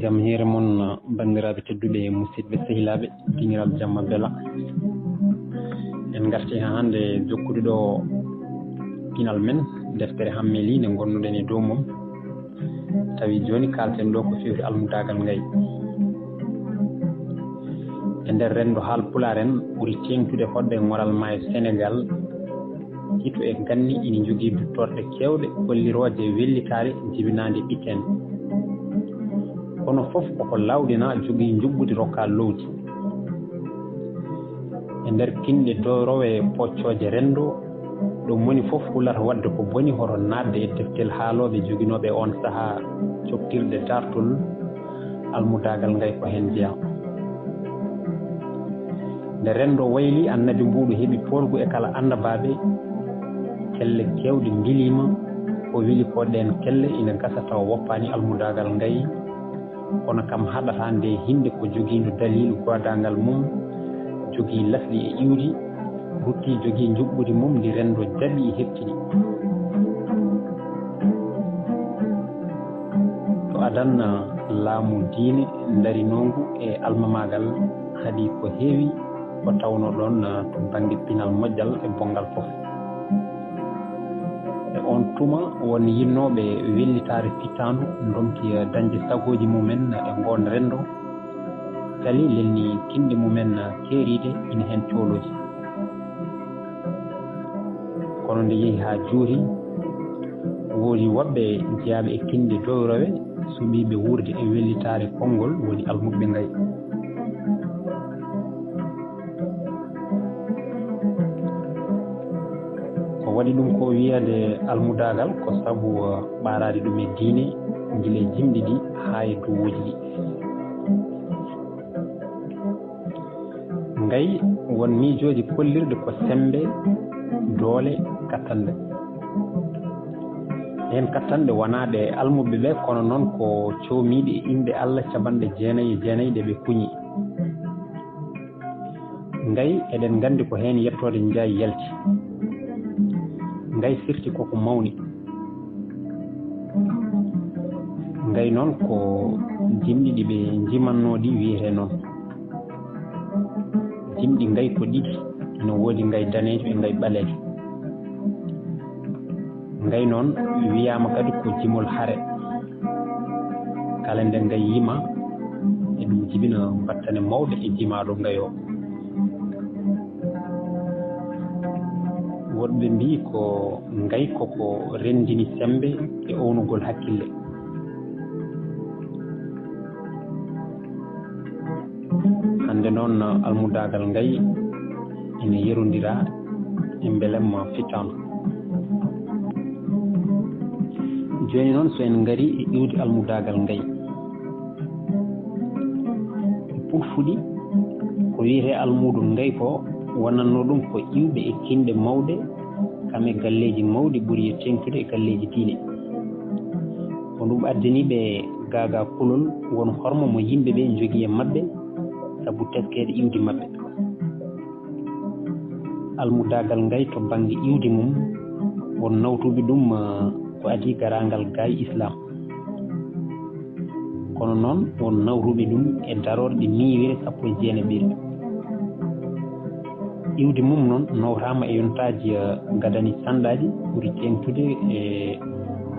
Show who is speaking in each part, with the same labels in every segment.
Speaker 1: jam hiire mon bandiraɓe tedduɓe musidɓe sehilaɓe diniraɓe jamma bela en garti ha hande jokkude ɗo pinal men deftere hammeli nde gonnuɗen e dow mum tawi joni kalten ɗo ko fewti almudagal ngay e nder rendo haal pulaar en ɓuuri tengtude hoɗɓe ngoral maayo Sénégal hito e ganni ina jogii duttorde kewɗe holliroje wellitare jibinade ɓitten kono fof koko lawɗina jogii jubbude rokka lowdi e nder kinɗe dorowe poccoje rendo ɗum woni fof hulata wadde ko boni hoto nadde e deftel haaloɓe joginoɓe on saaha coftirde dartol almudagal ngay ko hen jeeya nde rendo wayli annabi mbuɗo heeɓi polgu e kala annabaɓe kelle kewɗe mbilima o wili ko ɗen kelle ina gasa taw woppani almudagal ngay kono kam haɗata nde hinde ko joguindo dalilu godagal mum jogui lasɗi e iwdi rutti jogui juɓɓudi mum ndi rendo jaaɓi e heftini to adanna laamu diine darinongu e almamagal haadi ko heewi ko tawno ɗon to banggue pinal moƴƴal e bongal foof e on tuma won yinnoɓe wellitare fittandu domti dañde sagoji mumen e ngon rendo kali lelni kinɗe mumen keeride ina hen cooloji kono nde yeehi ha juuri woodi woɓɓe jeeyaɓe e kinɗe dowrowe suuɓiɓe wurde e wellitare konngol woni almuɓe ngay waɗi ɗum ko wiyade almudagal ko sabu ɓarade ɗum e diine guila jimɗi ɗi ha e duwuji ɗi ngay won miijoji kollirɗe ko sembe doole kattanɗe hen kattanɗe wonaɗe almuɓe ɓe kono noon ko comiɗe e inde Allah cabanɗe jeenayyi ɗe ɓe kuñi ngay eɗen gandi ko hen yettode jaayi yalti ngay firti koko mawni ngay noon ko jimɗi ɗi ɓe jimanno ɗi wiyete noon jimɗi ngay ko ɗiɗi no woodi ngay danejo e ngay ɓalejo ngay noon wiyama kadi ko jimol haare kala nde ngay yima e ɗum jibina battane mawɗe e jimaɗo ngay o woɗɓe mbi ko ngay koko rendini sembe e ownugol hakkille hande noon almudagal ngay ene yerodira e belem fittanu joni noon so en gari e iwde almudagal ngay puɗfuɗi ko wiyete almudu ngay ko wonanno ɗum ko iwɓe e kinɗe mawɗe kam e galleji mawɗi ɓuuri e tengtude e galleji diine ko ɗum addaniɓe gaga kulol won hormo mo yimɓeɓe jogui e mabɓe saabu teskede iwdi mabɓe almudagal ngay to banggue iwdi mum won nawtuɓe ɗum ko adi garangal gaay islam kono noon won nawruɓe ɗum e darorɗe miwire 19 iwdi mum noon nawtama e yontaji gadani sanɗaji ɓuuri tengtude e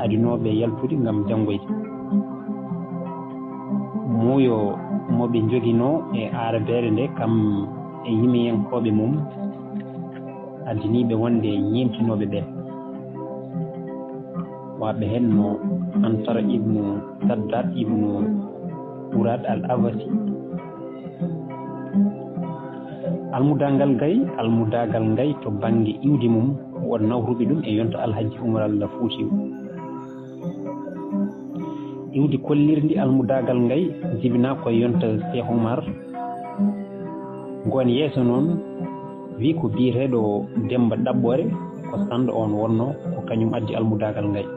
Speaker 1: adinoɓe yaltude gam janggoyde muuyo moɓe joguino e aradere nde kam e yimiyenkoɓe mum addaniɓe wonde ñemtinoɓe ɓen waɓe hen no Antara ibnu Saddad ibnu Urad al Avasi almudagal ngay to banggue iwdi mum won nawruɓe ɗum e yonta alhaji Umar al Fuuti iwdi kollirdi almudagal ngay jibina koye yonta Cheikh Oumar gon yeeso noon wi ko biyeteɗo Demba Ɗaɓɓore ko sando on wonno ko kañum addi almudagal ngay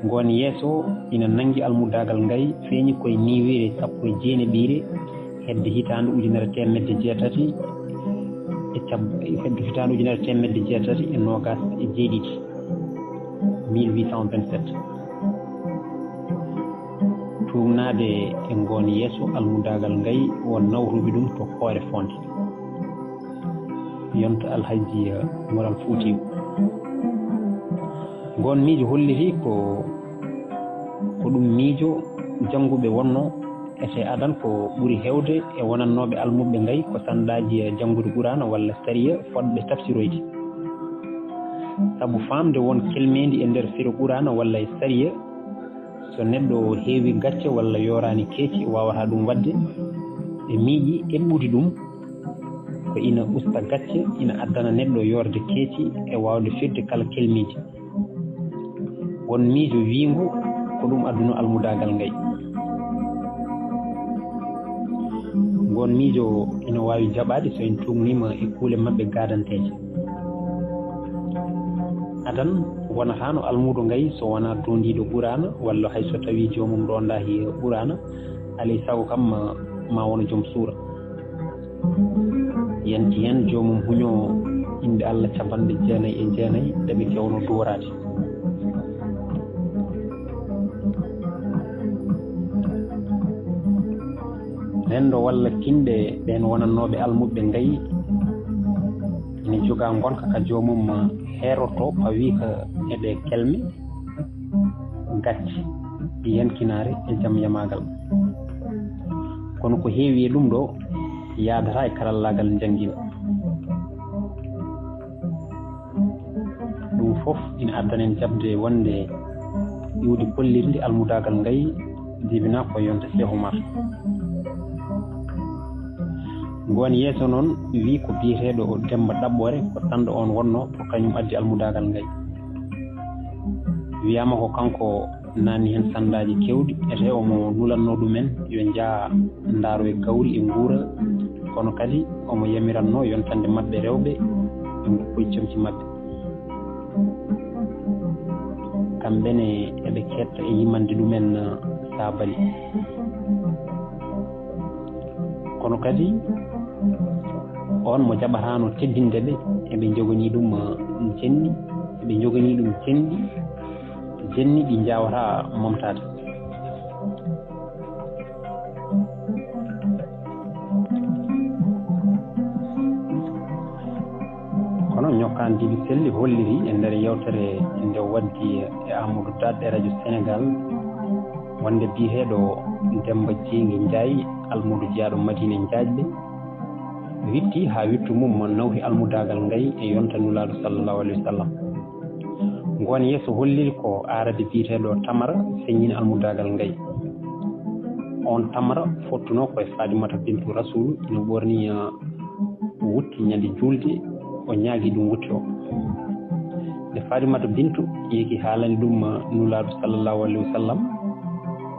Speaker 1: gon yeeso ina nangi almudagal ngay feeñi koye niwire 19 hedde hitande 1987 hedde hitande 1987 1827 tuumnaade e ngoon yeeso almudagal ngay won nawruɓe ɗum to hoore fonde yonta alhaji moral fuutiw ngoon miijo holliri ko ɗum miijo jannguɓe wonno ete adan ko ɓuri heewde e wonannooɓe almuɓe ngay ko sanɗaaji janngude qur'ana walla sariya fodɓe tafsiroyde sabu faamde won kelmendi e ndeer firo qur'ana walla e sariya so neɗɗo heewi gacce walla yoraani keeci waawata ɗum waɗde e miiƴi eɓɓude ɗum ko ina usta gacce ina addana neɗɗo yoorde keeci e waawde firde kala kelmiiji won miijo wiingu ko ɗum adduno almudagal ngay ngon miijo ina waawi jaɓaade so en tuumniima e kuule maɓɓe gaadanteeje adan wonataano almuudo ngay so wonaa doondiiɗo qur'ana walla hay so tawii joomum ronndaahi qur'ana alay sago kam ma wona joom suura yanti heen joomum huñoo innde Allah capanɗe 99 ɗe ɓe kewno dooraade renndo walla kinɗe ɓeen wonannooɓe almuɓe ngayi ene jogaa ngonka ka joomum heeroto pawii ka eɓe kelme gacce yankinaare e jam yamaagal kono ko heewi e ɗum ɗo yaadataa e karallaagal janngina ɗum fof ina addanen jabde wonde iwde pollirde almudaagal ngayi jibinaa ko yonta Cheikh Oumar ngoon yeeso noon wii ko biyeteeɗo Demba Ɗaɓɓore ko sanɗo on wonno ko kañum addi almudagal ngay wiyaama ko kanko naanni heen sanndaaji keewɗi ete omo nulatnoo ɗumen yo njaha ndaaro e gawri e nguura kono kadi omo yamirannoo yontande maɓɓe rewɓe e nguppoye comci maɓɓe kamɓene eɓe ketta e yimande ɗumen saabali kono kadi on mo jaɓataano teddinde ɓe eɓe joganii ɗum jenni eɓe joganii ɗum jenni ɗi njaawataa momtaade kono ñokkaan Djiby Selli holliri e ndeer yewtere nde waddi e Amadou Daɗɗe radio Sénégal wonde biyeteeɗo Demba Jeyngi Ndiaye almudo jeyaaɗo Madina Njaajɓe witti haa wittu mum nawhi almudagal ngay e yonta nulaaɗo sallallahu alayhi wa sallam ngoon yeeso holliri ko aarade biyeteeɗo Tamara seññini almudagal ngay on Tamara fottunoo koye Fadimata Bintou Rasoul ina ɓorni wutti ñande juulde o ñaagii ɗum wutti o nde Fadimata Bintou yeki haalani ɗum nulaaɗo sallallahu alayhi wa sallam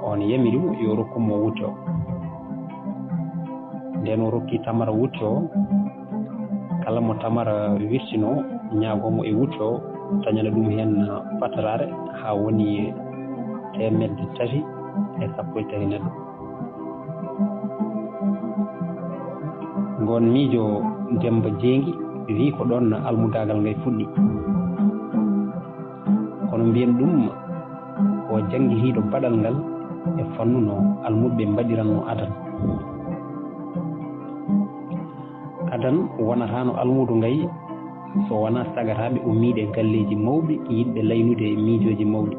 Speaker 1: on yamiri yo rokkumo wutti o nden o rokki Tamara wutti o kala mo Tamara wirtinoo ñaagoomo e wutti o tañana ɗum heen fataraare haa woni 313 neɗɗo ngoon miijo Demba Jeyngi wii ko ɗoon almudagal ngay fuɗɗi kono mbiyen ɗum ko janngitiiɗo baɗal ngal e fannuno almuɓe mbaɗiranno adan wonataano almudo ngay so wonaa sagataaɓe ummiiɗe e galleeji mawɓe yiɗɓe laynude e miijooji mawɗi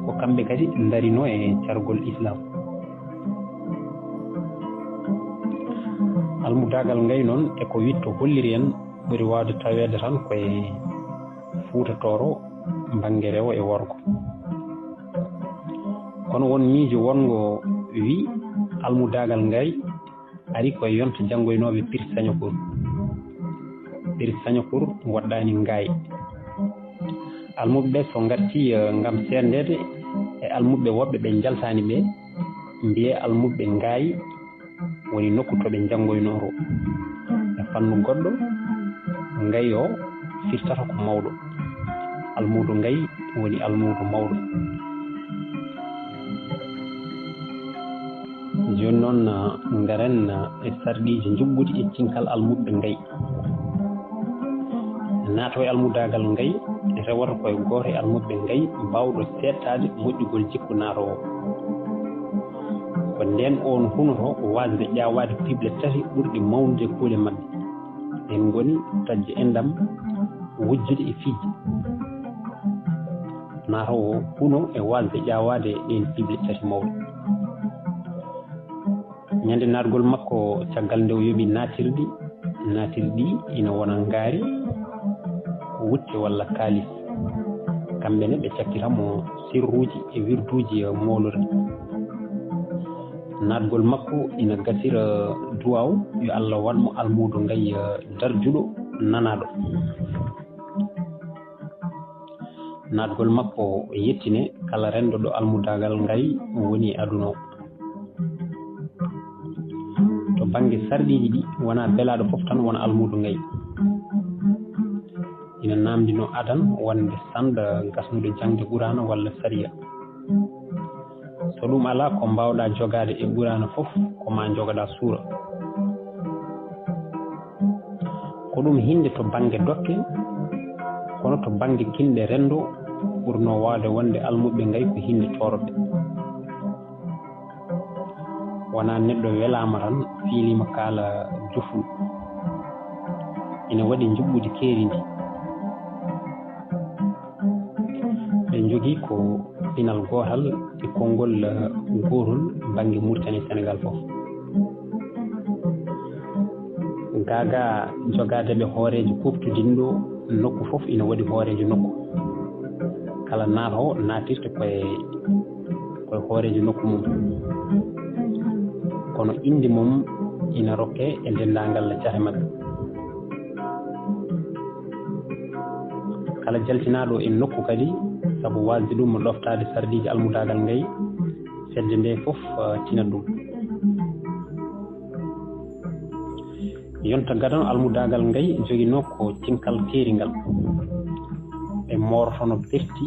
Speaker 1: ko kamɓe kadi ndarinoo e cargol islam almudagal ngay noon e ko witto holliri en ɓuri waawde taweede tan koye Fuuta Tooro baŋnge rewo e worgo kono won miijo wongo wii almudagal ngay ari koye yonta janngoynooɓe Pire Sañokour waɗɗaani Ngaay almuɓe ɓe so ngartii ngam seerndede e almuɓe woɓɓe ɓe njaltaani ɓe mbiye almuɓe Ngaay woni nokku to ɓe janngoynoro e fannu goɗɗo Ngayi o firtata ko mawɗo almuudo Ngayi woni almuudo mawɗo jooni noon ngaren e sarɗiiji njugguɗi e cinkal almuɓe Ngayi naato e almudagal ngay rewata koye gooto e almuɓe ngay mbawɗo seettade moƴƴugol jikku naatowo ko nden on hunoto wasde ƴawade pible tati ɓurɗi mawnude kuuɗe maɓɓe en ngoni tajje endam wujjude e fiiji naatowo huno e wasde ƴawade ɗen pible tati mawɗe ñande natgol makko caggal nde o yoɓi natirɗi ina wona ngaari wutte walla kaalis kamɓe ne ɓe cakkitamo sirruji e wirduji mawlore natgol makko ina gasira duwaw yo Allah waɗmo almudo ngay darjuɗo nanaɗo natgol makko yettine kala rendoɗo almudagal ngay woni aduna o to banggue sarɗiji ɗi wona belaɗo foof tan wona almudo ngay ina namdino adan wonde sanda gasnude jangde ɓurana walla sariya so ɗum ala ko mbawɗa jogade e ɓurana foof koma jogoɗa suura ko ɗum hinde to banggue dokke kono to banggue kinɗe rendo ɓurno wawde wonde almuɓe ngay ko hinde toroɓe wona neɗɗo welama tan fiilima kaala juful ina waɗi juɓɓudi keeri ndi ɓe jogui ko pinal gotal e konngol gotol banggue Mauritanie Sénégal foof gaga jogadeɓe hoorejo poftudinɗo nokku foof ina waɗi hoorejo nokku kala naatowo natirta koye hoorejo nokku mum kono inde mum ina rokke e dendagal jate maɓɓe kala jaltinaɗo e nokku kadi saabu wasde ɗum ɗoftade sardiji almudagal ngay fedde nde foof tina ɗum yonta gadano almudagal ngay joguino ko cinkal keeringal ɓe mortono ɓerti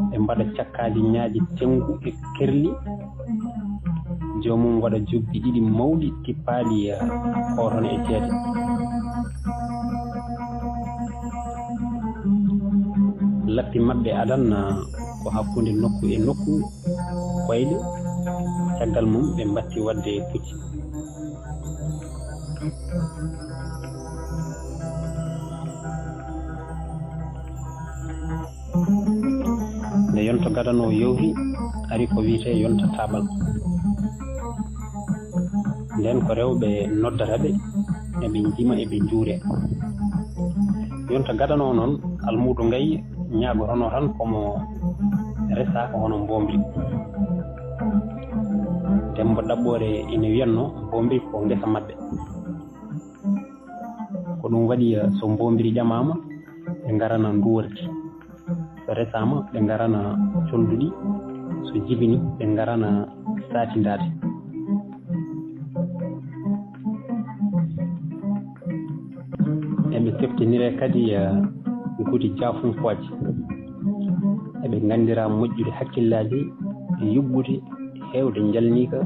Speaker 1: ɓe mbaɗa cakkaji ñaaƴi tengu e kerli jomum waɗa joggi ɗiɗi mawɗi tippaɗi kotono e jeete lappi maɓɓe adan ko hakkunde nokku e nokku koyɗe caggal mum ɓe mbatti wadde pucci nde yonto gadano yowti ari ko wiyete yonta taɓal nden ko rewɓe noddataɓe eɓe jima eɓe juure yonta gadano noon almudo ngay ñagotono tan komo resaka hono mbomri dembo ɗaɓɓore ina wiyanno mbomri ko ngesa maɓɓe ko ɗum waɗi so mbomri ƴamama ɓe garana nduworti so resama ɓe garana colduɗi so jibini ɓe garana satidade eɓe seftinire kadi guudi jafunkoje eɓe gandira moƴƴude hakkillaji e yubbude hewde jalnika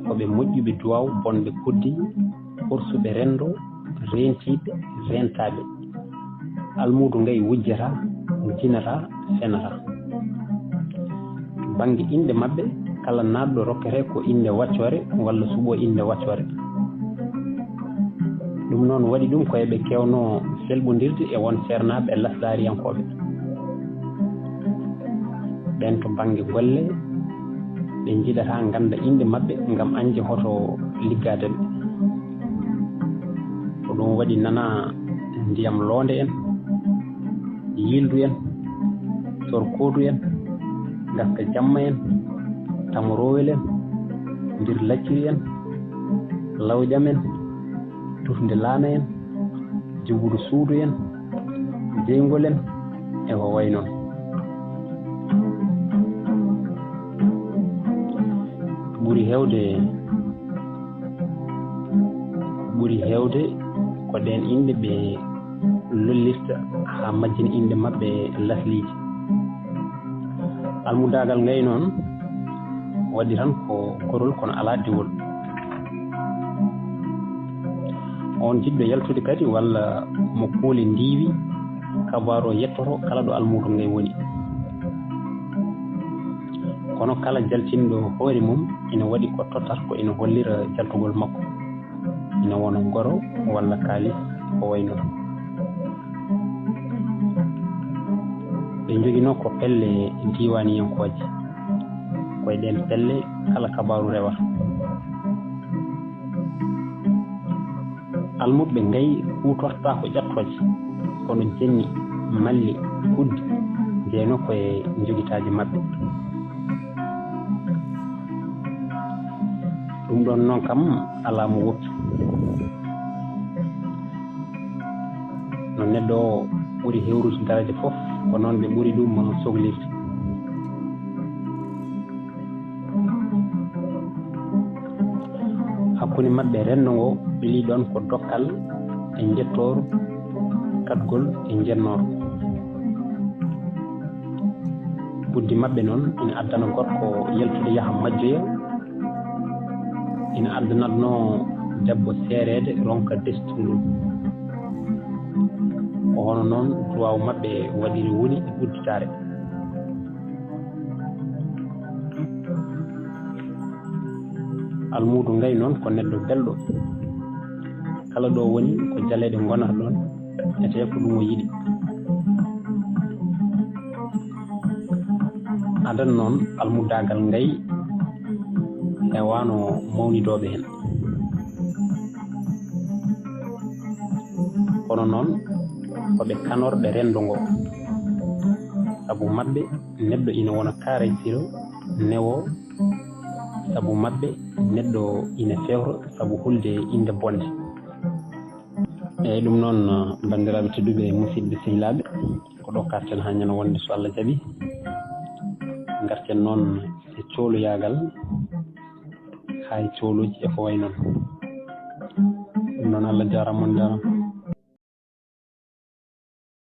Speaker 1: koɓe moƴƴuɓe duwaw bonɓe koddi horsuɓe rendo rentiɓe rentaɓe almudo ngay wujjata jinata fenata banggue inde mabɓe kala naɗɗo rokkete ko inde waccore walla suɓo inde waccore ɗum noon waɗi ɗum ko eɓe kewno selɓodirde e won ceernaɓe e lasdariyankoɓe ɓen to banggue golle ɓe jiɗata ganda inde mabɓe gam anje hoto liggadeɓe ko ɗum waɗi nana ndiyam loonde en yildu en sorkodu en gaska jamma en tamorowel en ndir lacciri en lawƴam en tufde laana en jogudu suudu en jeygol en e ko way noon ɓuri hewde ko ɗen inde ɓe lollirta ha majjina inde mabɓe lasliji almudagal ngay noon waɗi tan ko korol kono ala diwol on jiɗɗo yaltude kadi walla mo kuuli ndiiwi kabaru o yettoto kala ɗo almuudo ngay woni. kono kala jaltinɗo hoore mum ina waɗi ko tottata ko ina hollira jaltugol makko, ina wona goro walla kaalis ko wayno ɗum. ɓe joginoo ko pelle diwaniyankooje, koye ɗen pelle kala kabaru rewata. almuɓe ngayi hutorta ko ƴattooje, kono jenni malli huddi jeeno koye jogitaaji maɓɓe. ɗum ɗon noon kam alaa mo woppi. no neɗɗo o ɓuri hewrude daraja fof ko noon ɓe ɓuri ɗum sohlirde. hakkunde maɓɓe renndo ngo ɓili ɗon ko dokkal e jettooru, katgol e jennooru. buddi maɓɓe noon ina addana gorko yaltude yaha majjoya, ina addanatnoo debbo seereede ronka destundu. ko hono noon duwaw maɓɓe waɗiri woni e udditaare. almuudu ngay noon ko neɗɗo belɗo, kala ɗo woni ko jaleeɗe gonata ɗon e tawi ko ɗum o yiɗi. adan noon almudagal ngay hewano mawnidoɓe hen, kono noon koɓe kanorɓe rendo ngo, sabu maɓɓe neɗɗo ina wona kaaraysiro newo, sabu maɓɓe neɗɗo ina fewro sabu hulde inde bonde. eyyi ɗum noon bandiraɓe tedduɓe musidɓe sehilaɓe, ko ɗo karten ha ñande wonde so Allah jaaɓi. garten noon e cohluyagal hay cohluji e ko way noon. ɗum noon Allah jarama on jarama.